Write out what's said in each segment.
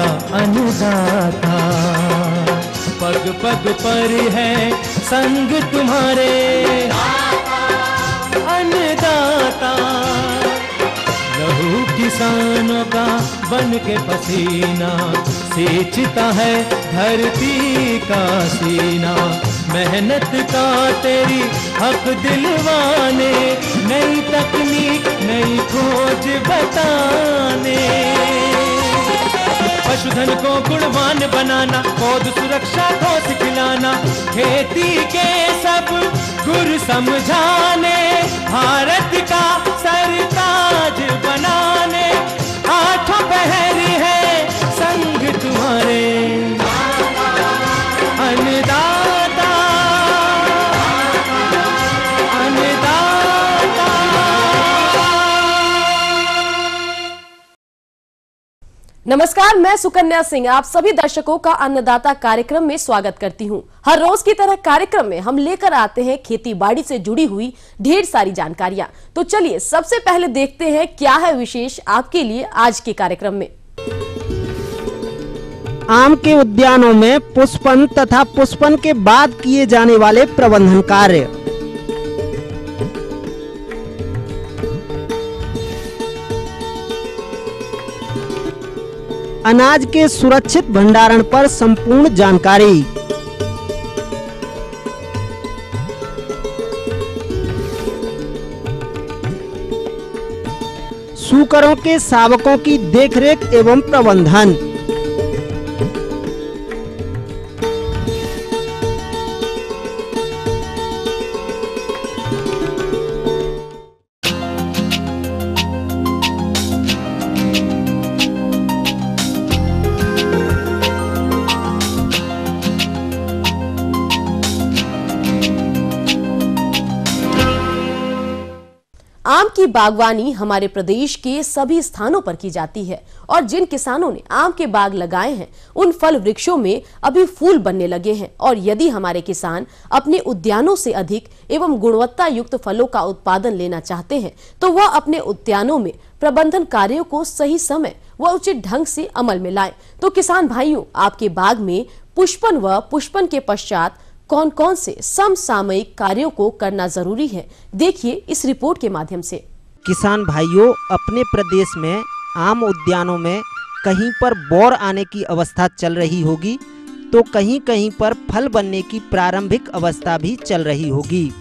का अन्नदाता। पग पग पर है संग तुम्हारे अन्नदाता। लहू किसानों का बन के पसीना सींचता है धरती का सीना। मेहनत का तेरी हक दिलवाने, नई तकनीक नई खोज बताने। पशुधन को गुणवान बनाना, पौध सुरक्षा को सिखलाना, खेती के सब गुर समझाने, भारत का सरताज बनाने। आठों पहर है संग तुम्हारे अन्नदाता अन्नदाता। नमस्कार, मैं सुकन्या सिंह आप सभी दर्शकों का अन्नदाता कार्यक्रम में स्वागत करती हूं। हर रोज की तरह कार्यक्रम में हम लेकर आते हैं खेती बाड़ी से जुड़ी हुई ढेर सारी जानकारियां। तो चलिए सबसे पहले देखते हैं क्या है विशेष आपके लिए आज के कार्यक्रम में। आम के उद्यानों में पुष्पन तथा पुष्पन के बाद किए जाने वाले प्रबंधन कार्य। अनाज के सुरक्षित भंडारण पर संपूर्ण जानकारी। सूकरों के शावकों की देखरेख एवं प्रबंधन। आम की बागवानी हमारे प्रदेश के सभी स्थानों पर की जाती है और जिन किसानों ने आम के बाग लगाए हैं उन फल वृक्षों में अभी फूल बनने लगे हैं। और यदि हमारे किसान अपने उद्यानों से अधिक एवं गुणवत्ता युक्त फलों का उत्पादन लेना चाहते हैं तो वह अपने उद्यानों में प्रबंधन कार्यों को सही समय व उचित ढंग से अमल में लाएं। तो किसान भाइयों, आपके बाग में पुष्पन व पुष्पन के पश्चात कौन कौन से समसामयिक कार्यों को करना जरूरी है, देखिए इस रिपोर्ट के माध्यम से। किसान भाइयों, अपने प्रदेश में आम उद्यानों में कहीं पर बौर आने की अवस्था चल रही होगी तो कहीं कहीं पर फल बनने की प्रारंभिक अवस्था भी चल रही होगी।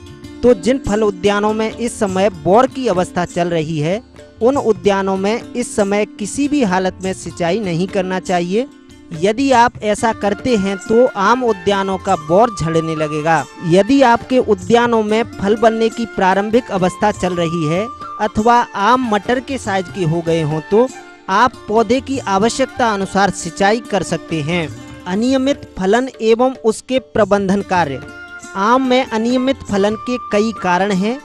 तो जिन फल उद्यानों में इस समय बौर की अवस्था चल रही है उन उद्यानों में इस समय किसी भी हालत में सिंचाई नहीं करना चाहिए। यदि आप ऐसा करते हैं तो आम उद्यानों का बौर झड़ने लगेगा। यदि आपके उद्यानों में फल बनने की प्रारंभिक अवस्था चल रही है अथवा आम मटर के साइज के हो गए हों तो आप पौधे की आवश्यकता अनुसार सिंचाई कर सकते हैं। अनियमित फलन एवं उसके प्रबंधन कार्य। आम में अनियमित फलन के कई कारण हैं,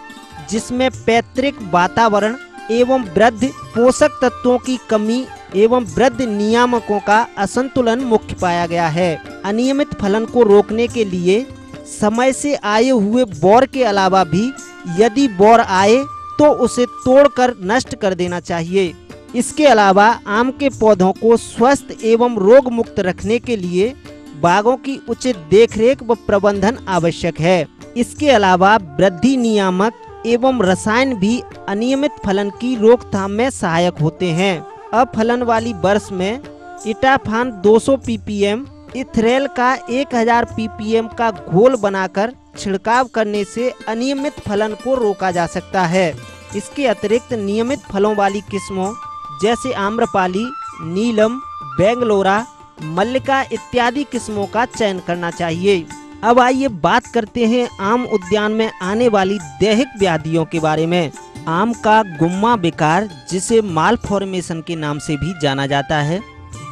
जिसमें पैतृक वातावरण एवं वृद्धि पोषक तत्वों की कमी एवं वृद्धि नियामकों का असंतुलन मुख्य पाया गया है। अनियमित फलन को रोकने के लिए समय से आए हुए बौर के अलावा भी यदि बौर आए तो उसे तोड़कर नष्ट कर देना चाहिए। इसके अलावा आम के पौधों को स्वस्थ एवं रोग मुक्त रखने के लिए बागों की उचित देखरेख व प्रबंधन आवश्यक है। इसके अलावा वृद्धि नियामक एवं रसायन भी अनियमित फलन की रोकथाम में सहायक होते हैं। अफलन वाली वर्ष में इटाफान 200 ppm, इथरेल का 1000 ppm का घोल बनाकर छिड़काव करने से अनियमित फलन को रोका जा सकता है। इसके अतिरिक्त नियमित फलों वाली किस्मों जैसे आम्रपाली, नीलम, बेंगलोरा, मल्लिका इत्यादि किस्मों का चयन करना चाहिए। अब आइए बात करते हैं आम उद्यान में आने वाली दैहिक व्याधियों के बारे में। आम का गुम्मा विकार, जिसे माल फॉर्मेशन के नाम से भी जाना जाता है,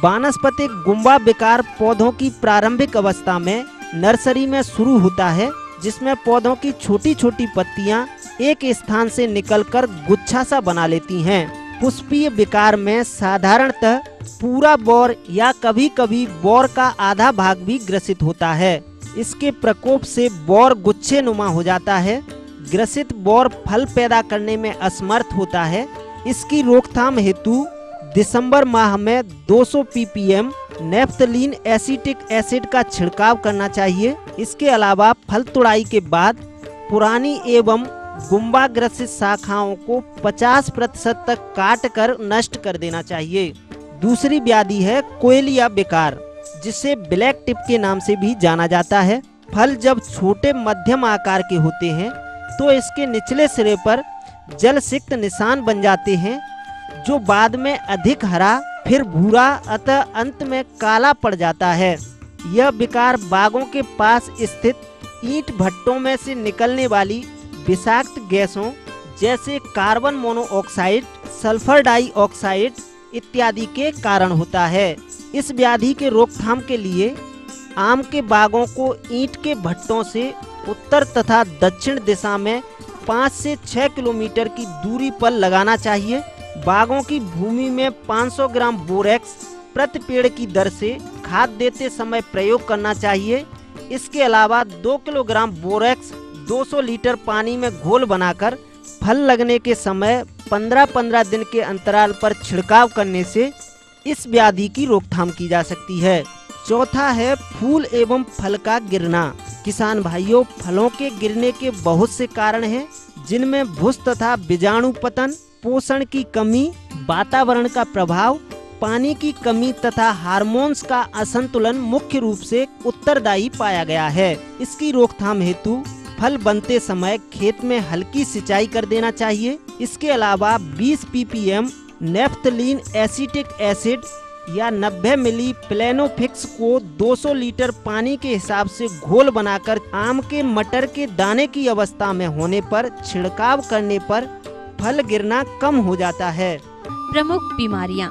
वानस्पतिक गुम्मा विकार पौधों की प्रारंभिक अवस्था में नर्सरी में शुरू होता है, जिसमें पौधों की छोटी छोटी पत्तियां एक स्थान से निकलकर गुच्छा सा बना लेती हैं। पुष्पीय विकार में साधारणतः पूरा बौर या कभी कभी बौर का आधा भाग भी ग्रसित होता है। इसके प्रकोप से बौर गुच्छे नुमा हो जाता है। ग्रसित बौर फल पैदा करने में असमर्थ होता है। इसकी रोकथाम हेतु दिसंबर माह में 200 ppm नेफ्थलीन एसिटिक एसिड का छिड़काव करना चाहिए। इसके अलावा फल तुड़ाई के बाद पुरानी एवं गुम्बाग्रसित शाखाओं को 50% तक काट कर नष्ट कर देना चाहिए। दूसरी व्याधि है कोयलिया बेकार, जिसे ब्लैक टिप के नाम से भी जाना जाता है। फल जब छोटे मध्यम आकार के होते हैं तो इसके निचले सिरे पर जल सिक्त निशान बन जाते हैं, जो बाद में अधिक हरा फिर भूरा अतः अंत में काला पड़ जाता है। यह विकार बागों के पास स्थित ईंट भट्टों में से निकलने वाली विषाक्त गैसों जैसे कार्बन मोनोऑक्साइड, सल्फर डाइऑक्साइड इत्यादि के कारण होता है। इस व्याधि के रोकथाम के लिए आम के बागों को ईंट के भट्टों से उत्तर तथा दक्षिण दिशा में 5 से 6 किलोमीटर की दूरी पर लगाना चाहिए। बागों की भूमि में 500 ग्राम बोरेक्स प्रति पेड़ की दर से खाद देते समय प्रयोग करना चाहिए। इसके अलावा 2 किलोग्राम बोरेक्स 200 लीटर पानी में घोल बनाकर फल लगने के समय 15-15 दिन के अंतराल पर छिड़काव करने से इस व्याधि की रोकथाम की जा सकती है। चौथा है फूल एवं फल का गिरना। किसान भाइयों, फलों के गिरने के बहुत से कारण हैं, जिनमें भूस तथा बीजाणु पतन, पोषण की कमी, वातावरण का प्रभाव, पानी की कमी तथा हार्मोन्स का असंतुलन मुख्य रूप से उत्तरदायी पाया गया है। इसकी रोकथाम हेतु फल बनते समय खेत में हल्की सिंचाई कर देना चाहिए। इसके अलावा 20 ppm नेफ्थलीन एसिटिक एसिड या 90 मिली प्लेनोफिक्स को 200 लीटर पानी के हिसाब से घोल बनाकर आम के मटर के दाने की अवस्था में होने पर छिड़काव करने पर फल गिरना कम हो जाता है। प्रमुख बीमारियां।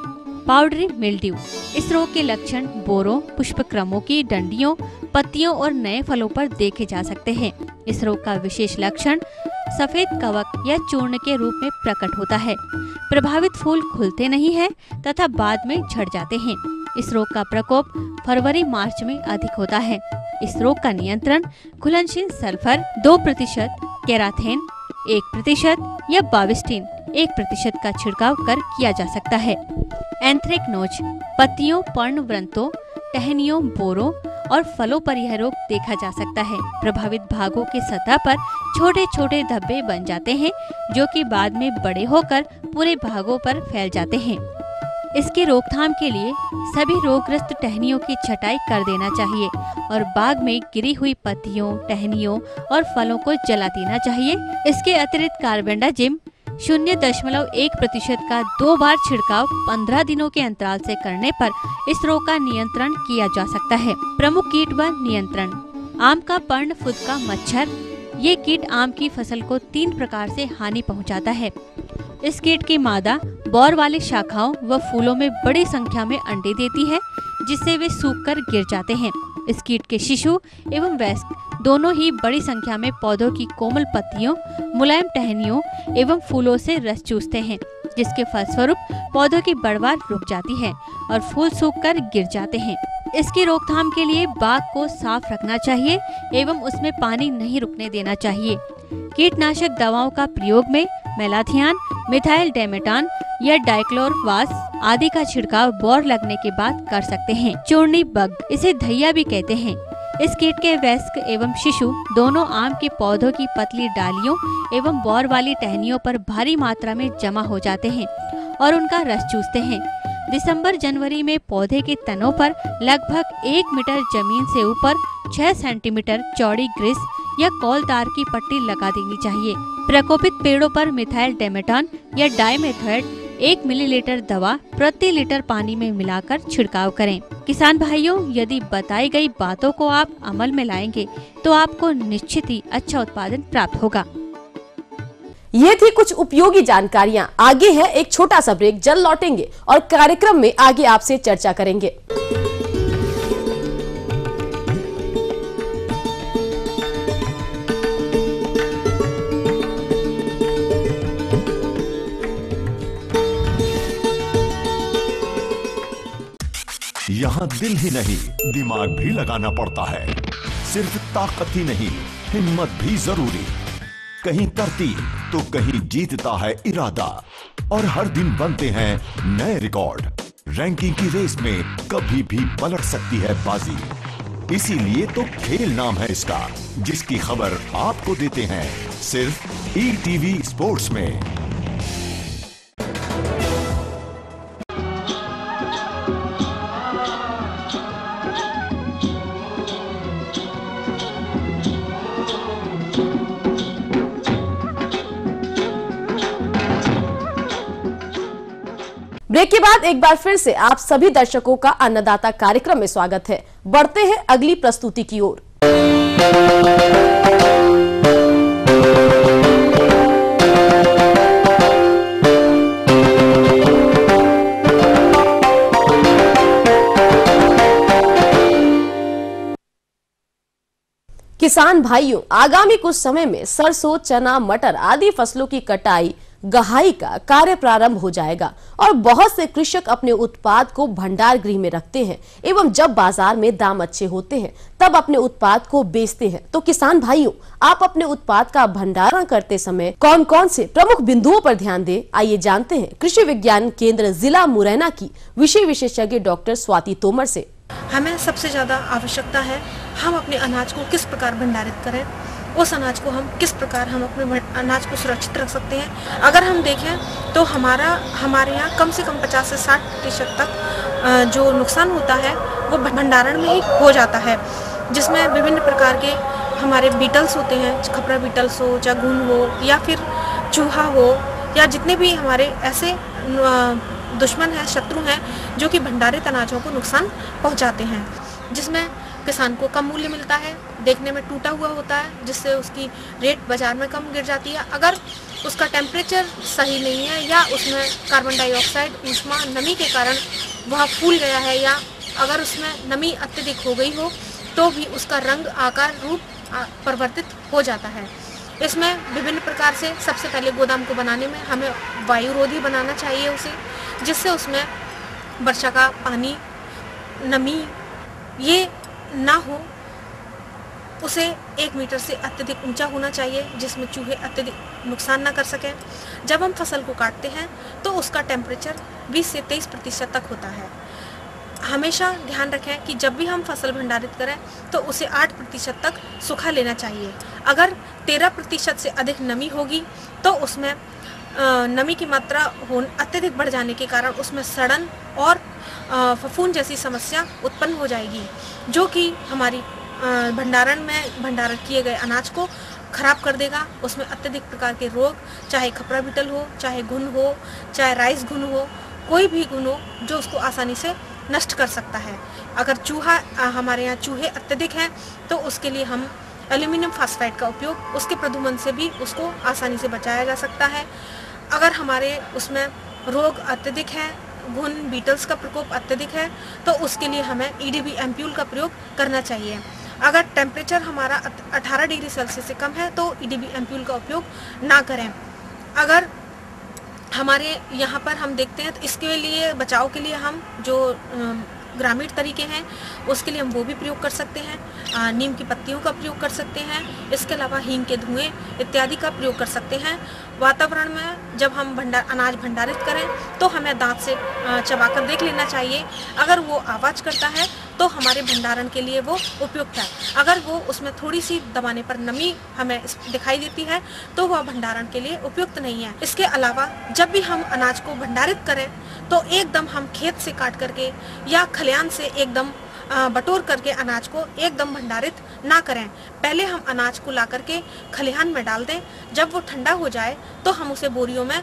Powdery mildew. इस रोग के लक्षण बोरों, पुष्पक्रमों की डंडियों, पत्तियों और नए फलों पर देखे जा सकते हैं। इस रोग का विशेष लक्षण सफेद कवक या चूर्ण के रूप में प्रकट होता है। प्रभावित फूल खुलते नहीं हैं तथा बाद में झड़ जाते हैं। इस रोग का प्रकोप फरवरी-मार्च में अधिक होता है। इस रोग का नियंत्रण घुलनशील सल्फर 2%, केराथेन 1% या बाविस्टिन 1% का छिड़काव कर किया जा सकता है। एंथ्रेक्नोज। पत्तियों, पर्णवृंतों, टहनियों, बोरों और फलों पर यह रोग देखा जा सकता है। प्रभावित भागों के सतह पर छोटे छोटे धब्बे बन जाते हैं, जो कि बाद में बड़े होकर पूरे भागों पर फैल जाते हैं। इसके रोकथाम के लिए सभी रोगग्रस्त टहनियों की छटाई कर देना चाहिए और बाग में गिरी हुई पत्तियों, टहनियों और फलों को जला देना चाहिए। इसके अतिरिक्त कार्बेंडाजिम 0.1% का 2 बार छिड़काव 15 दिनों के अंतराल से करने पर इस रोग का नियंत्रण किया जा सकता है। प्रमुख कीट व नियंत्रण। आम का पर्ण फुदका मच्छर। ये कीट आम की फसल को 3 प्रकार से हानि पहुंचाता है। इस कीट की मादा बौर वाली शाखाओं व फूलों में बड़ी संख्या में अंडे देती है, जिससे वे सूखकर गिर जाते हैं। इस कीट के शिशु एवं वयस्क दोनों ही बड़ी संख्या में पौधों की कोमल पत्तियों, मुलायम टहनियों एवं फूलों से रस चूसते हैं, जिसके फलस्वरूप पौधों की बढ़वार रुक जाती है और फूल सूखकर गिर जाते हैं। इसकी रोकथाम के लिए बाग को साफ रखना चाहिए एवं उसमें पानी नहीं रुकने देना चाहिए। कीटनाशक दवाओं का प्रयोग में मेलाथियान, मिथाइल डेमेटान या डाइक्लोरवास आदि का छिड़काव बौर लगने के बाद कर सकते हैं। चूर्णी बग, इसे धैया भी कहते हैं। इस कीट के वयस्क एवं शिशु दोनों आम के पौधों की पतली डालियों एवं बौर वाली टहनियों पर भारी मात्रा में जमा हो जाते हैं और उनका रस चूसते हैं। दिसंबर-जनवरी में पौधे के तनों पर लगभग 1 मीटर जमीन से ऊपर 6 सेंटीमीटर चौड़ी ग्रीस या कॉल तार की पट्टी लगा देनी चाहिए। प्रकोपित पेड़ों पर मिथाइल डेमेटान या डाइमेथोएट 1 मिलीलीटर दवा प्रति लीटर पानी में मिलाकर छिड़काव करें। किसान भाइयों, यदि बताई गई बातों को आप अमल में लाएंगे तो आपको निश्चित ही अच्छा उत्पादन प्राप्त होगा। ये थी कुछ उपयोगी जानकारियां। आगे है एक छोटा सा ब्रेक, जल्द लौटेंगे और कार्यक्रम में आगे आपसे चर्चा करेंगे। यहाँ दिल ही नहीं दिमाग भी लगाना पड़ता है। सिर्फ ताकत ही नहीं, हिम्मत भी जरूरी। कहीं तरती तो कहीं जीतता है इरादा, और हर दिन बनते हैं नए रिकॉर्ड। रैंकिंग की रेस में कभी भी पलट सकती है बाजी। इसीलिए तो खेल नाम है इसका, जिसकी खबर आपको देते हैं सिर्फ ईटीवी स्पोर्ट्स में। ब्रेक के बाद एक बार फिर से आप सभी दर्शकों का अन्नदाता कार्यक्रम में स्वागत है। बढ़ते हैं अगली प्रस्तुति की ओर। किसान भाइयों, आगामी कुछ समय में सरसों, चना, मटर आदि फसलों की कटाई, गहाई का कार्य प्रारंभ हो जाएगा और बहुत से कृषक अपने उत्पाद को भंडार गृह में रखते हैं एवं जब बाजार में दाम अच्छे होते हैं तब अपने उत्पाद को बेचते हैं। तो किसान भाइयों, आप अपने उत्पाद का भंडारण करते समय कौन कौन से प्रमुख बिंदुओं पर ध्यान दें, आइए जानते हैं कृषि विज्ञान केंद्र जिला मुरैना की विषय विशेषज्ञ डॉक्टर स्वाति तोमर से। हमें सबसे ज़्यादा आवश्यकता है हम अपने अनाज को किस प्रकार भंडारित करें, उस अनाज को हम किस प्रकार हम अपने अनाज को सुरक्षित रख सकते हैं। अगर हम देखें तो हमारे यहाँ कम से कम 50 से 60% तक जो नुकसान होता है वो भंडारण में ही हो जाता है, जिसमें विभिन्न प्रकार के हमारे बीटल्स होते हैं, खपरा बीटल्स हो, या घुन हो, या फिर चूहा हो, या जितने भी हमारे ऐसे दुश्मन हैं, शत्रु हैं जो कि भंडारित अनाजों को नुकसान पहुंचाते हैं, जिसमें किसान को कम मूल्य मिलता है, देखने में टूटा हुआ होता है, जिससे उसकी रेट बाजार में कम गिर जाती है। अगर उसका टेम्परेचर सही नहीं है या उसमें कार्बन डाइऑक्साइड, ऊष्मा, नमी के कारण वह फूल गया है, या अगर उसमें नमी अत्यधिक हो गई हो तो भी उसका रंग, आकार, रूप परिवर्तित हो जाता है। इसमें विभिन्न प्रकार से सबसे पहले गोदाम को बनाने में हमें वायुरोधी बनाना चाहिए उसे, जिससे उसमें वर्षा का पानी, नमी ये ना हो। उसे 1 मीटर से अत्यधिक ऊंचा होना चाहिए, जिसमें चूहे अत्यधिक नुकसान ना कर सकें। जब हम फसल को काटते हैं तो उसका टेम्परेचर 20 से 23% तक होता है। हमेशा ध्यान रखें कि जब भी हम फसल भंडारित करें तो उसे 8% तक सूखा लेना चाहिए। अगर 13% से अधिक नमी होगी तो उसमें नमी की मात्रा अत्यधिक बढ़ जाने के कारण उसमें सड़न और फफूंद जैसी समस्या उत्पन्न हो जाएगी, जो कि हमारी भंडारण किए गए अनाज को खराब कर देगा। उसमें अत्यधिक प्रकार के रोग, चाहे खपरा बीटल हो, चाहे घुन हो, चाहे राइस घुन हो, कोई भी घुन हो जो उसको आसानी से नष्ट कर सकता है। अगर चूहा, हमारे यहाँ चूहे अत्यधिक हैं तो उसके लिए हम एल्यूमिनियम फास्फाइड का उपयोग, उसके प्रदूमन से भी उसको आसानी से बचाया जा सकता है। अगर हमारे उसमें रोग अत्यधिक है, घुन, बीटल्स का प्रकोप अत्यधिक है, तो उसके लिए हमें ईडीबी एम्प्यूल का प्रयोग करना चाहिए। अगर टेम्परेचर हमारा 18 डिग्री सेल्सियस से कम है तो ईडीबी एम्प्यूल का उपयोग ना करें। अगर हमारे यहाँ पर हम देखते हैं तो इसके लिए बचाव के लिए हम जो ग्रामीण तरीके हैं उसके लिए हम वो भी प्रयोग कर सकते हैं। नीम की पत्तियों का प्रयोग कर सकते हैं, इसके अलावा हींग के धुएं इत्यादि का प्रयोग कर सकते हैं। वातावरण में जब हम अनाज भंडारित करें तो हमें दांत से चबाकर देख लेना चाहिए। अगर वो आवाज़ करता है तो हमारे भंडारण के लिए वो उपयुक्त है। अगर वो उसमें थोड़ी सी दबाने पर नमी हमें दिखाई देती है तो वह भंडारण के लिए उपयुक्त नहीं है। इसके अलावा जब भी हम अनाज को भंडारित करें तो एकदम हम खेत से काट करके या खलिहान से एकदम बटोर करके अनाज को एकदम भंडारित ना करें। पहले हम अनाज को ला करके खलिहान में डाल दें। जब वो ठंडा हो जाए तो हम उसे बोरियों में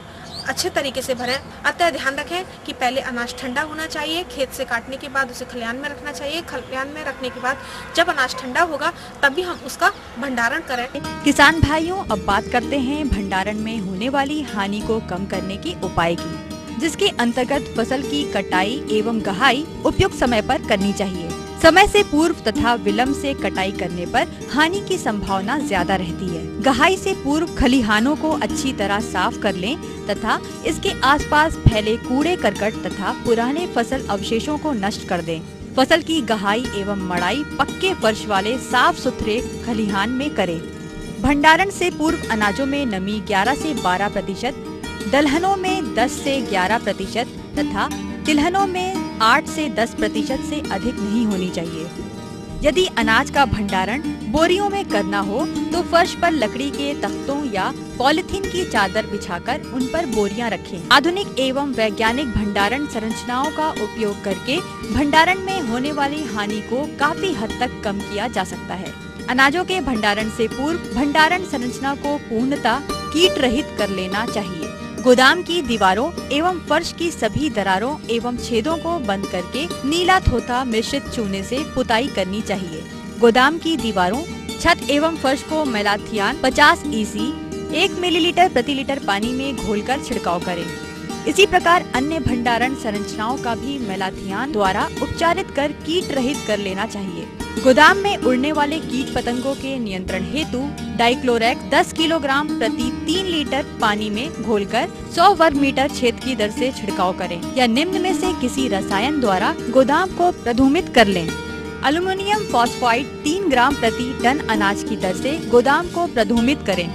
अच्छे तरीके से भरें। अतः ध्यान रखें कि पहले अनाज ठंडा होना चाहिए, खेत से काटने के बाद उसे खलिहान में रखना चाहिए। खलिहान में रखने के बाद जब अनाज ठंडा होगा तभी हम उसका भंडारण करें। किसान भाइयों, अब बात करते हैं भंडारण में होने वाली हानि को कम करने की उपाय की, जिसके अंतर्गत फसल की कटाई एवं गहाई उपयुक्त समय पर करनी चाहिए। समय से पूर्व तथा विलंब से कटाई करने पर हानि की संभावना ज्यादा रहती है। गहाई से पूर्व खलिहानों को अच्छी तरह साफ कर लें तथा इसके आसपास फैले कूड़े करकट तथा पुराने फसल अवशेषों को नष्ट कर दें। फसल की गहाई एवं मड़ाई पक्के फर्श वाले साफ सुथरे खलिहान में करें। भंडारण से पूर्व अनाजों में नमी 11 से 12%, दलहनों में 10 से 11% तथा तिलहनों में 8 से 10% से अधिक नहीं होनी चाहिए। यदि अनाज का भंडारण बोरियों में करना हो तो फर्श पर लकड़ी के तख्तों या पॉलिथीन की चादर बिछाकर उन पर बोरियां रखें। आधुनिक एवं वैज्ञानिक भंडारण संरचनाओं का उपयोग करके भंडारण में होने वाली हानि को काफी हद तक कम किया जा सकता है। अनाजों के भंडारण से पूर्व भंडारण संरचना को पूर्णतः कीट रहित कर लेना चाहिए। गोदाम की दीवारों एवं फर्श की सभी दरारों एवं छेदों को बंद करके नीला थोथा मिश्रित चूने से पुताई करनी चाहिए। गोदाम की दीवारों, छत एवं फर्श को मेलाथियान 50 EC 1 मिलीलीटर प्रति लीटर पानी में घोलकर छिड़काव करें। इसी प्रकार अन्य भंडारण संरचनाओं का भी मेलाथियान द्वारा उपचारित कर कीट रहित कर लेना चाहिए। गोदाम में उड़ने वाले कीट पतंगों के नियंत्रण हेतु डाइक्लोरेक्स 10 किलोग्राम प्रति 3 लीटर पानी में घोलकर 100 वर्ग मीटर छेद की दर से छिड़काव करें या निम्न में से किसी रसायन द्वारा गोदाम को प्रधूमित कर लें। एल्युमिनियम फॉस्फाइड 3 ग्राम प्रति टन अनाज की दर से गोदाम को प्रधूमित करें।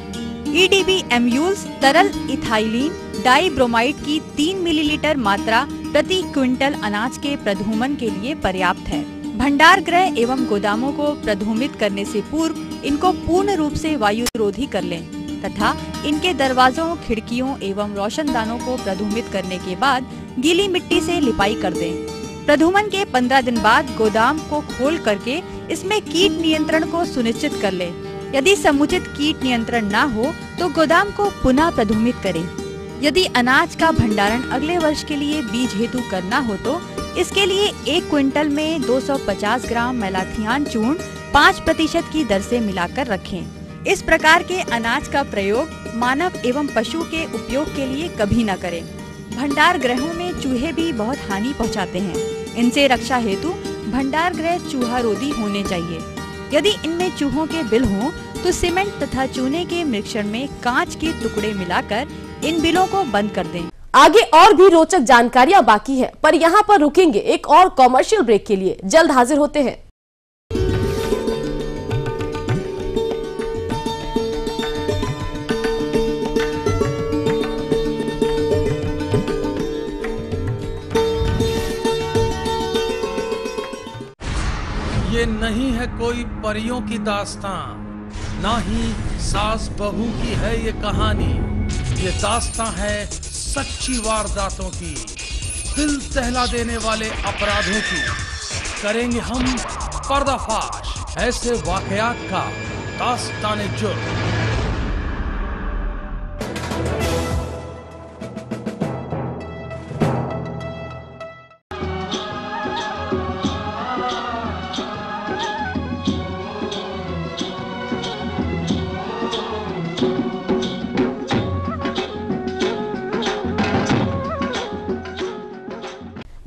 EDB एम्यूल्स तरल इथाइलिन डाइब्रोमाइड की 3 मिलीलीटर मात्रा प्रति क्विंटल अनाज के प्रधूमन के लिए पर्याप्त है। भंडार गृह एवं गोदामों को प्रधूमित करने से पूर्व इनको पूर्ण रूप से वायुरोधी कर लें तथा इनके दरवाजों, खिड़कियों एवं रोशनदानों को प्रधूमित करने के बाद गीली मिट्टी से लिपाई कर दें। प्रधूमन के 15 दिन बाद गोदाम को खोल करके इसमें कीट नियंत्रण को सुनिश्चित कर लें। यदि समुचित कीट नियंत्रण न हो तो गोदाम को पुनः प्रधूमित करें। यदि अनाज का भंडारण अगले वर्ष के लिए बीज हेतु करना हो तो इसके लिए 1 क्विंटल में 250 ग्राम मेलाथियान चूर्ण 5% की दर से मिलाकर रखें। इस प्रकार के अनाज का प्रयोग मानव एवं पशु के उपयोग के लिए कभी न करें। भंडार गृहों में चूहे भी बहुत हानि पहुंचाते हैं। इनसे रक्षा हेतु भंडार गृह चूहा रोधी होने चाहिए। यदि इनमें चूहों के बिल हों तो सीमेंट तथा चूने के मिश्रण में कांच के टुकड़े मिलाकर इन बिलों को बंद कर दें। आगे और भी रोचक जानकारियां बाकी है, पर यहाँ पर रुकेंगे एक और कॉमर्शियल ब्रेक के लिए। जल्द हाजिर होते हैं। ये नहीं है कोई परियों की दास्तां, ना ही सास बहू की है ये कहानी। ये दास्तां है सच्ची वारदातों की, दिल दहला देने वाले अपराधों की। करेंगे हम पर्दाफाश ऐसे वाकयात का, दास्ताने जुर्म।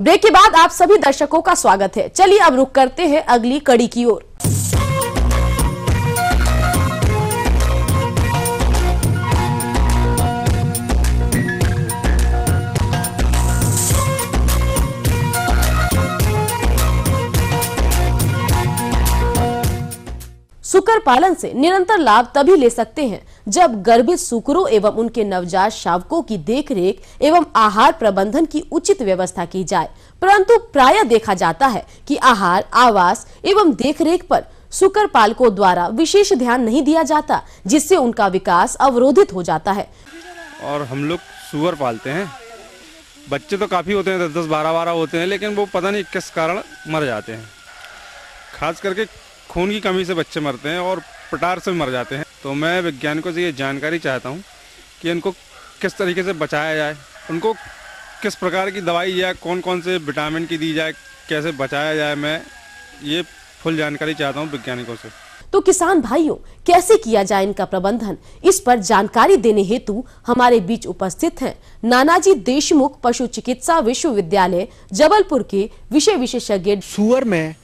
ब्रेक के बाद आप सभी दर्शकों का स्वागत है। चलिए अब रुक करते हैं अगली कड़ी की ओर। सुकर पालन से निरंतर लाभ तभी ले सकते हैं जब गर्भित सुकरों एवं उनके नवजात शावकों की देखरेख एवं आहार प्रबंधन की उचित व्यवस्था की जाए। परंतु प्रायः देखा जाता है कि आहार, आवास एवं देखरेख पर सुकर पालकों द्वारा विशेष ध्यान नहीं दिया जाता, जिससे उनका विकास अवरोधित हो जाता है। और हम लोग सुअर पालते हैं। बच्चे तो काफ़ी होते हैं, 10-10, 12-12 होते हैं, लेकिन वो पता नहीं किस कारण मर जाते हैं। खास करके खून की कमी से बच्चे मरते हैं और पटार से मर जाते हैं। तो मैं वैज्ञानिकों से ये जानकारी चाहता हूँ कि इनको किस तरीके से बचाया जाए, उनको किस प्रकार की दवाई या कौन कौन से विटामिन की दी जाए, कैसे बचाया जाए। मैं ये फुल जानकारी चाहता हूँ वैज्ञानिकों से। तो किसान भाइयों, कैसे किया जाए इनका प्रबंधन, इस पर जानकारी देने हेतु हमारे बीच उपस्थित हैं नानाजी देशमुख पशु चिकित्सा विश्वविद्यालय जबलपुर के विषय विशेषज्ञ। सुअर में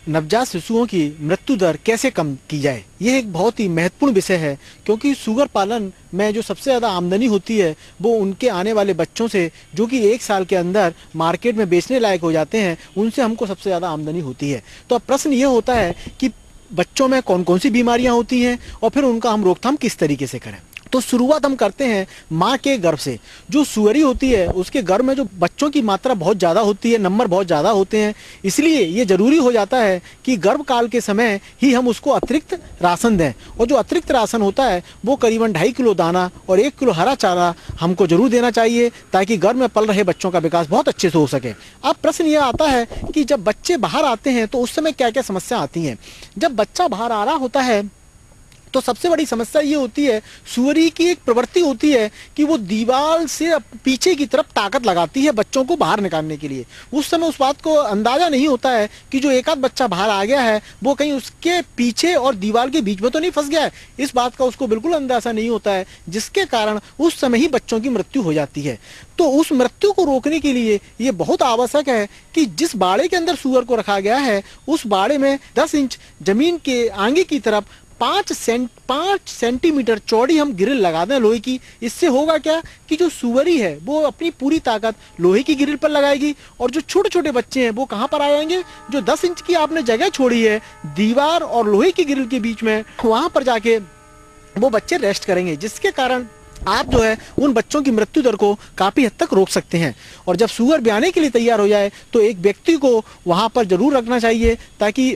नवजात शिशुओं की मृत्यु दर कैसे कम की जाए, यह एक बहुत ही महत्वपूर्ण विषय है, क्योंकि सुअर पालन में जो सबसे ज़्यादा आमदनी होती है वो उनके आने वाले बच्चों से, जो कि 1 साल के अंदर मार्केट में बेचने लायक हो जाते हैं, उनसे हमको सबसे ज़्यादा आमदनी होती है। तो अब प्रश्न ये होता है कि बच्चों में कौन कौन सी बीमारियां होती हैं और फिर उनका हम रोकथाम किस तरीके से करें। तो शुरुआत हम करते हैं माँ के गर्भ से। जो सुअरी होती है उसके गर्भ में जो बच्चों की मात्रा बहुत ज़्यादा होती है, नंबर बहुत ज़्यादा होते हैं, इसलिए ये ज़रूरी हो जाता है कि गर्भकाल के समय ही हम उसको अतिरिक्त राशन दें। और जो अतिरिक्त राशन होता है वो करीबन 2.5 किलो दाना और 1 किलो हरा चारा हमको जरूर देना चाहिए, ताकि गर्भ में पल रहे बच्चों का विकास बहुत अच्छे से हो सके। अब प्रश्न ये आता है कि जब बच्चे बाहर आते हैं तो उस समय क्या क्या समस्या आती हैं। जब बच्चा बाहर आ रहा होता है तो सबसे बड़ी समस्या ये होती है, सुअरी की एक प्रवृत्ति होती है कि वो दीवार से पीछे की तरफ ताकत लगाती है बच्चों को बाहर निकालने के लिए। उस समय उस बात को अंदाजा नहीं होता है कि जो एक आध बच्चा बाहर आ गया है वो कहीं उसके पीछे और दीवार के बीच में तो नहीं फंस गया है। इस बात का उसको बिल्कुल अंदाजा नहीं होता है, जिसके कारण उस समय ही बच्चों की मृत्यु हो जाती है। तो उस मृत्यु को रोकने के लिए ये बहुत आवश्यक है कि जिस बाड़े के अंदर सुअर को रखा गया है उस बाड़े में 10 इंच जमीन के आगे की तरफ 5 सेंटीमीटर चौड़ी हम ग्रिल लगा दें लोहे की। इससे होगा क्या कि जो सुअरी है वो अपनी पूरी ताकत लोहे की ग्रिल पर लगाएगी, और जो छोटे छोटे बच्चे हैं वो कहाँ पर आ जाएंगे, जो 10 इंच की आपने जगह छोड़ी है दीवार और लोहे की ग्रिल के बीच में, वहां पर जाके वो बच्चे रेस्ट करेंगे, जिसके कारण आप जो है उन बच्चों की मृत्यु दर को काफी हद तक रोक सकते हैं। और जब सुअर ब्याने के लिए तैयार हो जाए तो एक व्यक्ति को वहां पर जरूर रखना चाहिए, ताकि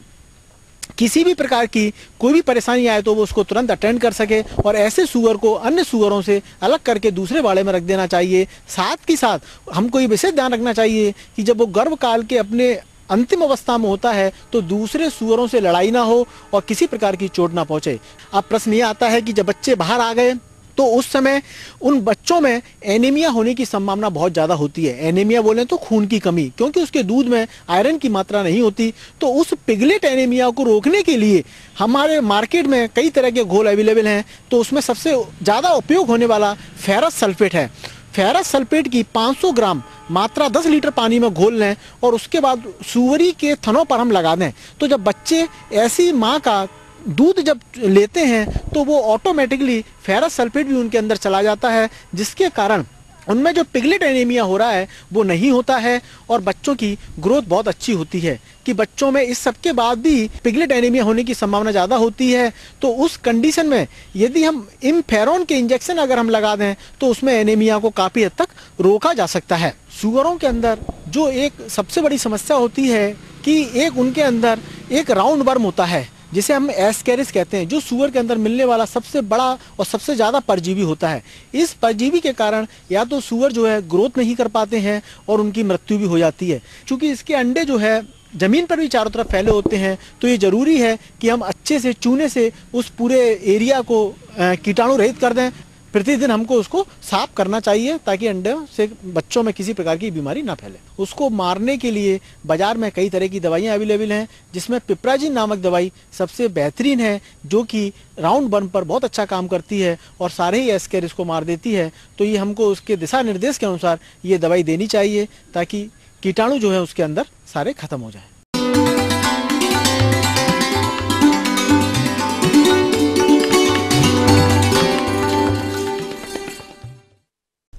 किसी भी प्रकार की कोई भी परेशानी आए तो वो उसको तुरंत अटेंड कर सके, और ऐसे सुअर को अन्य सुअरों से अलग करके दूसरे बाड़े में रख देना चाहिए। साथ ही साथ हमको ये विशेष ध्यान रखना चाहिए कि जब वो गर्भकाल के अपने अंतिम अवस्था में होता है तो दूसरे सुअरों से लड़ाई ना हो और किसी प्रकार की चोट ना पहुंचे। अब प्रश्न ये आता है कि जब बच्चे बाहर आ गए तो उस समय उन बच्चों में एनीमिया होने की संभावना बहुत ज़्यादा होती है। एनीमिया बोलें तो खून की कमी, क्योंकि उसके दूध में आयरन की मात्रा नहीं होती। तो उस पिगलेट एनीमिया को रोकने के लिए हमारे मार्केट में कई तरह के घोल अवेलेबल हैं, तो उसमें सबसे ज़्यादा उपयोग होने वाला फेरस सल्फेट है। फेरस सल्फेट की 500 ग्राम मात्रा 10 लीटर पानी में घोल लें और उसके बाद सुअरी के थनों पर हम लगा दें। तो जब बच्चे ऐसी माँ का दूध जब लेते हैं तो वो ऑटोमेटिकली फेरस सल्फेट भी उनके अंदर चला जाता है, जिसके कारण उनमें जो पिगलेट एनीमिया हो रहा है वो नहीं होता है और बच्चों की ग्रोथ बहुत अच्छी होती है। कि बच्चों में इस सब के बाद भी पिगलेट एनीमिया होने की संभावना ज़्यादा होती है, तो उस कंडीशन में यदि हम इम्फेरॉन के इंजेक्शन अगर हम लगा दें तो उसमें एनीमिया को काफ़ी हद तक रोका जा सकता है। सुअरों के अंदर जो एक सबसे बड़ी समस्या होती है कि एक उनके अंदर एक राउंड वर्म होता है जिसे हम एस्केरिस कहते हैं, जो सुअर के अंदर मिलने वाला सबसे बड़ा और सबसे ज़्यादा परजीवी होता है। इस परजीवी के कारण या तो सुअर जो है ग्रोथ नहीं कर पाते हैं और उनकी मृत्यु भी हो जाती है। क्योंकि इसके अंडे जो है जमीन पर भी चारों तरफ फैले होते हैं, तो ये जरूरी है कि हम अच्छे से चूने से उस पूरे एरिया को कीटाणु रहित कर दें। प्रतिदिन हमको उसको साफ करना चाहिए ताकि अंडे से बच्चों में किसी प्रकार की बीमारी ना फैले। उसको मारने के लिए बाजार में कई तरह की दवाइयाँ अवेलेबल हैं, जिसमें पिप्राजिन नामक दवाई सबसे बेहतरीन है, जो कि राउंड बर्न पर बहुत अच्छा काम करती है और सारे ही एस्केरिस को मार देती है। तो ये हमको उसके दिशा निर्देश के अनुसार ये दवाई देनी चाहिए ताकि कीटाणु जो है उसके अंदर सारे खत्म हो जाए।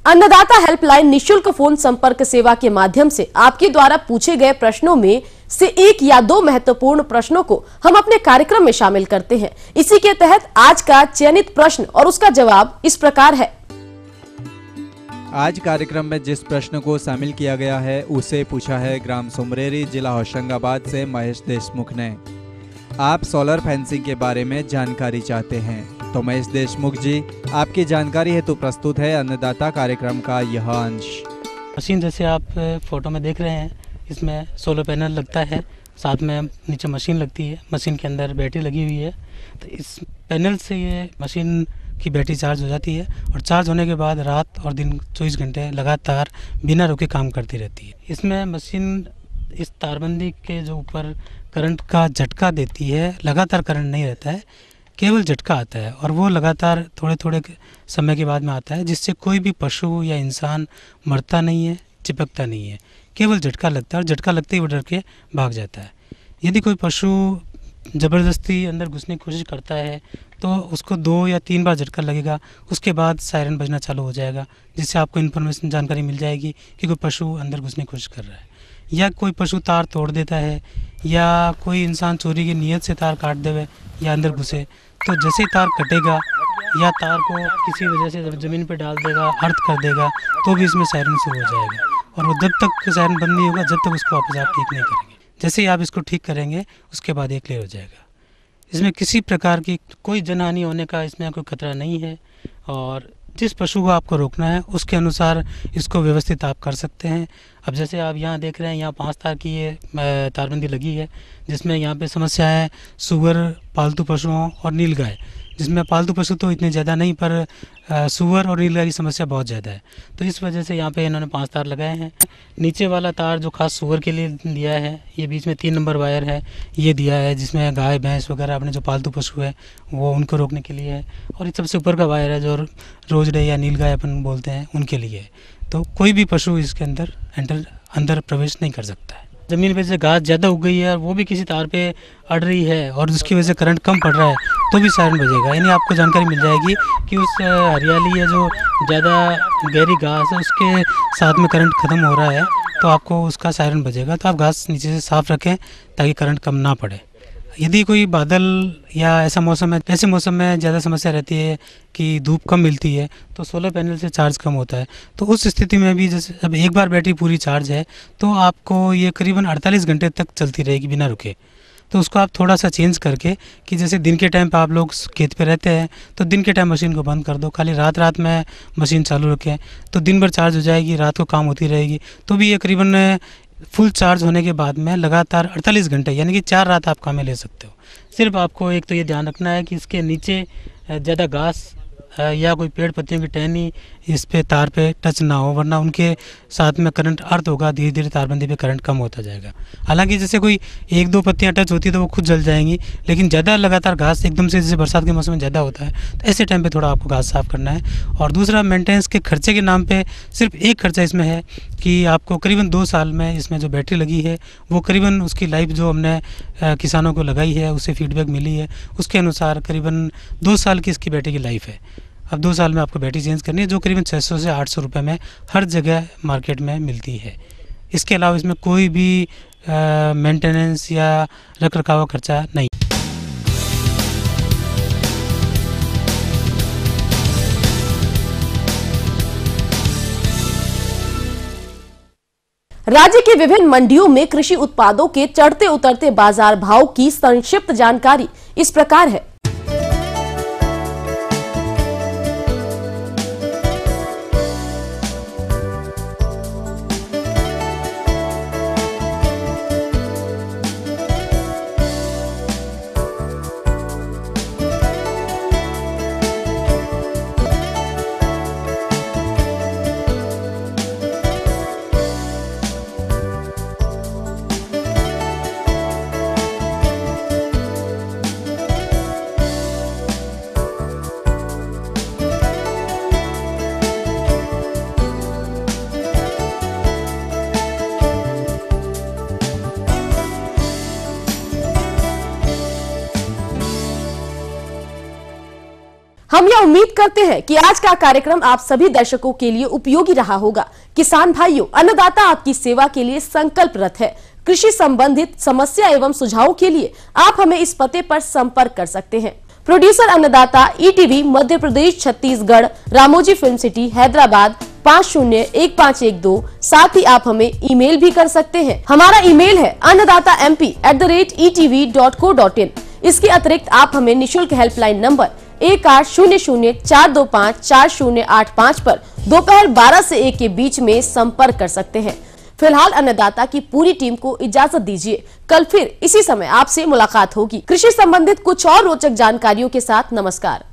अन्नदाता हेल्पलाइन निशुल्क फोन संपर्क सेवा के माध्यम से आपके द्वारा पूछे गए प्रश्नों में से 1 या 2 महत्वपूर्ण प्रश्नों को हम अपने कार्यक्रम में शामिल करते हैं। इसी के तहत आज का चयनित प्रश्न और उसका जवाब इस प्रकार है। आज कार्यक्रम में जिस प्रश्न को शामिल किया गया है उसे पूछा है ग्राम सुमरेरी, जिला होशंगाबाद से महेश देशमुख ने। आप सोलर फेंसिंग के बारे में जानकारी चाहते हैं तो महेश देशमुख जी, आपकी जानकारी हेतु प्रस्तुत है अन्नदाता कार्यक्रम का यह अंश। मशीन जैसे आप फोटो में देख रहे हैं, इसमें सोलर पैनल लगता है, साथ में नीचे मशीन लगती है, मशीन के अंदर बैटरी लगी हुई है। तो इस पैनल से ये मशीन की बैटरी चार्ज हो जाती है और चार्ज होने के बाद रात और दिन 24 घंटे लगातार बिना रुके काम करती रहती है। इसमें मशीन इस तारबंदी के जो ऊपर करंट का झटका देती है, लगातार करंट नहीं रहता है, केवल झटका आता है और वो लगातार थोड़े थोड़े समय के बाद में आता है, जिससे कोई भी पशु या इंसान मरता नहीं है, चिपकता नहीं है, केवल झटका लगता है और झटका लगते ही वो डर के भाग जाता है। यदि कोई पशु ज़बरदस्ती अंदर घुसने की कोशिश करता है तो उसको 2 या 3 बार झटका लगेगा, उसके बाद सायरन बजना चालू हो जाएगा, जिससे आपको इन्फॉर्मेशन जानकारी मिल जाएगी कि कोई पशु अंदर घुसने की कोशिश कर रहा है। या कोई पशु तार तोड़ देता है या कोई इंसान चोरी की नीयत से तार काट देवे या अंदर घुसे, तो जैसे ही तार कटेगा या तार को किसी वजह से ज़मीन पे डाल देगा, अर्थ कर देगा, तो भी इसमें सायरन शुरू हो जाएगा। और वो जब तक सायरन बंद नहीं होगा, जब तक उसको वापस आप ठीक नहीं करेंगे। जैसे ही आप इसको ठीक करेंगे उसके बाद ये क्लियर हो जाएगा। इसमें किसी प्रकार की कोई जनहानि होने का इसमें कोई खतरा नहीं है। और जिस पशु को आपको रोकना है उसके अनुसार इसको व्यवस्थित आप कर सकते हैं। अब जैसे आप यहाँ देख रहे हैं, यहाँ 5 तार की ये तारबंदी लगी है, जिसमें यहाँ पे समस्या है सूअर, पालतू पशुओं और नीलगाय, जिसमें पालतू पशु तो इतने ज़्यादा नहीं, पर सूअर और नीलगाय की समस्या बहुत ज़्यादा है। तो इस वजह से यहाँ पे इन्होंने 5 तार लगाए हैं। नीचे वाला तार जो खास सूअर के लिए दिया है, ये बीच में 3 नंबर वायर है, ये दिया है, जिसमें गाय भैंस वगैरह अपने जो पालतू पशु है वो उनको रोकने के लिए है। और ये सबसे ऊपर का वायर है जो रोजडे या नीलगाय अपन बोलते हैं, उनके लिए है। तो कोई भी पशु इसके अंदर प्रवेश नहीं कर सकता है। ज़मीन पे से घास ज़्यादा उग गई है और वो भी किसी तार पे अड़ रही है और उसकी वजह से करंट कम पड़ रहा है, तो भी सायरन बजेगा। यानी आपको जानकारी मिल जाएगी कि उस हरियाली या जो ज़्यादा गहरी घास है उसके साथ में करंट ख़त्म हो रहा है, तो आपको उसका सायरन बजेगा। तो आप घास नीचे से साफ़ रखें ताकि करंट कम ना पड़े। यदि कोई बादल या ऐसा मौसम है, ऐसे मौसम में ज़्यादा समस्या रहती है कि धूप कम मिलती है, तो सोलर पैनल से चार्ज कम होता है। तो उस स्थिति में भी जैसे अब एक बार बैटरी पूरी चार्ज है तो आपको ये करीबन 48 घंटे तक चलती रहेगी बिना रुके। तो उसको आप थोड़ा सा चेंज करके कि जैसे दिन के टाइम पे आप लोग खेत पे रहते हैं तो दिन के टाइम मशीन को बंद कर दो, खाली रात में मशीन चालू रखें, तो दिन भर चार्ज हो जाएगी, रात को काम होती रहेगी। तो भी ये करीबन फुल चार्ज होने के बाद में लगातार 48 घंटे यानी कि 4 रात आप काम में ले सकते हो। सिर्फ आपको एक तो ये ध्यान रखना है कि इसके नीचे ज़्यादा घास या कोई पेड़ पत्तियों की टहनी इस पे तार पे टच ना हो, वरना उनके साथ में करंट अर्थ होगा, धीरे धीरे तारबंदी पे करंट कम होता जाएगा। हालांकि जैसे कोई 1-2 पत्तियां टच होती है तो वो खुद जल जाएंगी, लेकिन ज़्यादा लगातार घास एकदम से, जैसे बरसात के मौसम में ज़्यादा होता है, तो ऐसे टाइम पे थोड़ा आपको घास साफ़ करना है। और दूसरा, मेंटेनेंस के खर्चे के नाम पर सिर्फ एक खर्चा इसमें है कि आपको करीबन 2 साल में इसमें जो बैटरी लगी है वो करीबन उसकी लाइफ जो हमने किसानों को लगाई है उससे फीडबैक मिली है, उसके अनुसार करीबन 2 साल की इसकी बैटरी की लाइफ है। अब 2 साल में आपको बैटरी चेंज करनी है, जो करीबन 600 से 800 रुपये में हर जगह मार्केट में मिलती है। इसके अलावा इसमें कोई भी मेंटेनेंस या रख रखाव खर्चा नहीं। राज्य के विभिन्न मंडियों में कृषि उत्पादों के चढ़ते उतरते बाजार भाव की संक्षिप्त जानकारी इस प्रकार है। हम यह उम्मीद करते हैं कि आज का कार्यक्रम आप सभी दर्शकों के लिए उपयोगी रहा होगा। किसान भाइयों, अन्नदाता आपकी सेवा के लिए संकल्परत है। कृषि संबंधित समस्या एवं सुझावों के लिए आप हमें इस पते पर संपर्क कर सकते हैं। प्रोड्यूसर अन्नदाता, ETV, Madhya Pradesh, Chhattisgarh, Ramoji film city, Hyderabad 501512। साथ ही आप हमें ईमेल भी कर सकते हैं। हमारा ईमेल है annadatamp@etv.co.in। इसके अतिरिक्त आप हमें निःशुल्क हेल्पलाइन नंबर 1800-425-4085 पर दोपहर 12 से 1 के बीच में संपर्क कर सकते हैं। फिलहाल अन्नदाता की पूरी टीम को इजाजत दीजिए। कल फिर इसी समय आपसे मुलाकात होगी कृषि संबंधित कुछ और रोचक जानकारियों के साथ। नमस्कार।